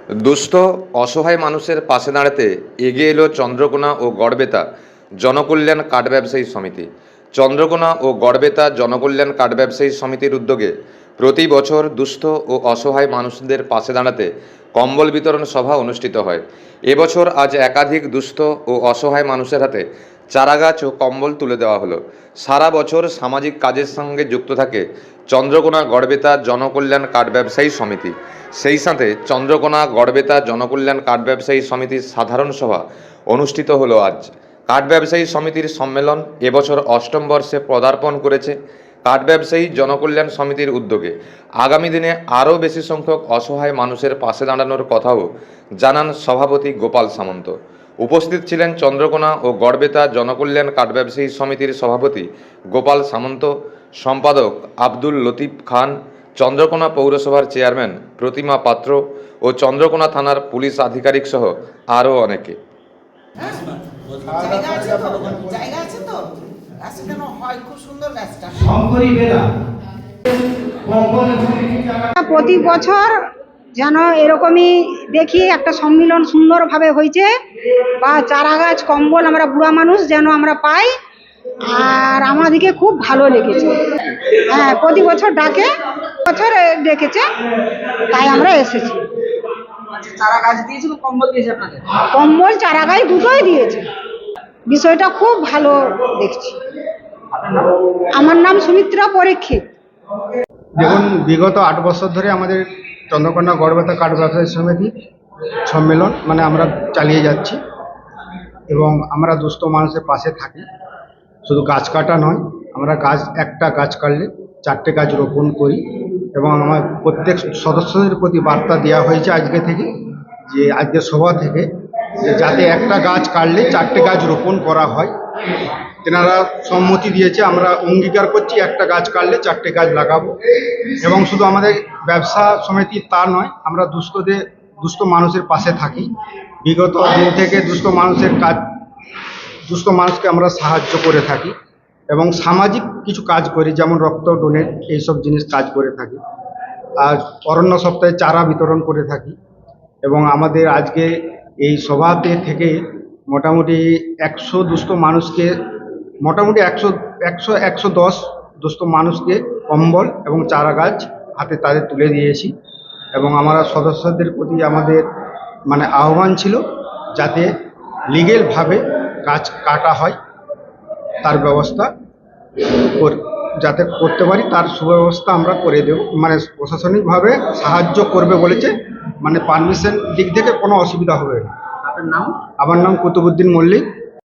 দুস্থ অসহায় মানুষের পাশে দাঁড়াতে এগিয়ে এলো চন্দ্রকোনা ও গড়বেতা জনকল্যাণ কাঠ ব্যবসায়ী সমিতি। চন্দ্রকোনা ও গড়বেতা জনকল্যাণ কাঠ ব্যবসায়ী সমিতির উদ্যোগে প্রতি বছর দুস্থ ও অসহায় মানুষদের পাশে দাঁড়াতে কম্বল বিতরণ সভা অনুষ্ঠিত হয়। এবছর আজ একাধিক দুস্থ ও অসহায় মানুষের হাতে চারাগাছ ও কম্বল তুলে দেওয়া হলো। সারা বছর সামাজিক কাজের সঙ্গে যুক্ত থাকে চন্দ্রকোনা গড়বেতা জনকল্যাণ কাঠ ব্যবসায়ী সমিতি। সেই সাথে চন্দ্রকোনা গড়বেতা জনকল্যাণ কাঠ ব্যবসায়ী সমিতির সাধারণ সভা অনুষ্ঠিত হলো আজ। কাঠ ব্যবসায়ী সমিতির সম্মেলন এবছর অষ্টম বর্ষে পদার্পণ করেছে। কাঠ ব্যবসায়ী জনকল্যাণ সমিতির উদ্যোগে আগামী দিনে আরও বেশি সংখ্যক অসহায় মানুষের পাশে দাঁড়ানোর কথাও জানান সভাপতি গোপাল সামন্ত। উপস্থিত ছিলেন চন্দ্রকোনা ও গড়বেতা জনকল্যাণ কাঠ ব্যবসায়ী সমিতির সভাপতি গোপাল সামন্ত, সম্পাদক আব্দুল লতিফ খান, চন্দ্রকোনা পৌরসভার চেয়ারম্যান প্রতিমা পাত্র ও চন্দ্রকোনা থানার পুলিশ আধিকারিক সহ আরও অনেকে। জায়গা আছে তো গাছটা কেন হয়, খুব সুন্দর গাছটা। প্রতি বছর যেন এরকমই দেখি একটা সম্মিলন সুন্দরভাবে হয়েছে, বা চারা গাছ কম্বল আমরা বুড়া মানুষ যেন আমরা পাই, আর আমাদেরকে খুব ভালো লেগেছে। হ্যাঁ, প্রতি বছর বছর ডেকেছে, তাই আমরা এসেছি। চারা গাছ দিয়েছিল, কম্বল দিয়েছে আপনাদের? কম্বল চারা গাছ দুটোই দিয়েছে। বিষয়টা খুব ভালো দেখছি। আমার নাম সুমিত্রা পরীক্ষিত। দেখুন, বিগত 8 বছর ধরে আমাদের চন্দ্রকোনা গড়বেতা কাঠ ব্যবসায়ী সমিতি সম্মেলন আমরা চালিয়ে যাচ্ছি, এবং আমরা দুস্থ মানুষের পাশে থাকি। শুধু গাছ কাটা নয়, আমরা একটা গাছ কাটলে 4টে গাছ রোপণ করি, এবং আমার প্রত্যেক সদস্যদের প্রতি বার্তা দেওয়া হয়েছে আজকে থেকে, যে আজকের সভা থেকে, যে যাতে একটা গাছ কাটলে 4টে গাছ রোপণ করা হয়। তেনারা সম্মতি দিয়েছে, আমরা অঙ্গীকার করছি একটা গাছ কাটলে 4টে গাছ লাগাবো। এবং শুধু আমাদের ব্যবসা সমিতি তা নয়, আমরা দুস্থ মানুষের পাশে থাকি। বিগত দিন থেকে দুস্থ মানুষকে আমরা সাহায্য করে থাকি, এবং সামাজিক কিছু কাজ করি, যেমন রক্ত ডোনেট, এইসব জিনিস কাজ করে থাকি। আর অরণ্য সপ্তাহে চারা বিতরণ করে থাকি। এবং আমাদের আজকে এই সভাতে থেকে মোটামুটি 100 দুস্থ মানুষকে, মোটামুটি 110 দুস্থ মানুষকে কম্বল এবং চারা গাছ হাতে তাদের তুলে দিয়েছি। এবং আমরা সদস্যদের প্রতি আমাদের আহ্বান ছিল, যাতে লিগেলভাবে গাছ কাটা হয় তার ব্যবস্থা যাতে করতে পারি, তার সুব্যবস্থা আমরা করে দেব। প্রশাসনিকভাবে সাহায্য করবে বলেছে, পারমিশন দিক থেকে কোনো অসুবিধা হবে না। আপনার নাম? আমার নাম কুতুবুদ্দিন মল্লিক।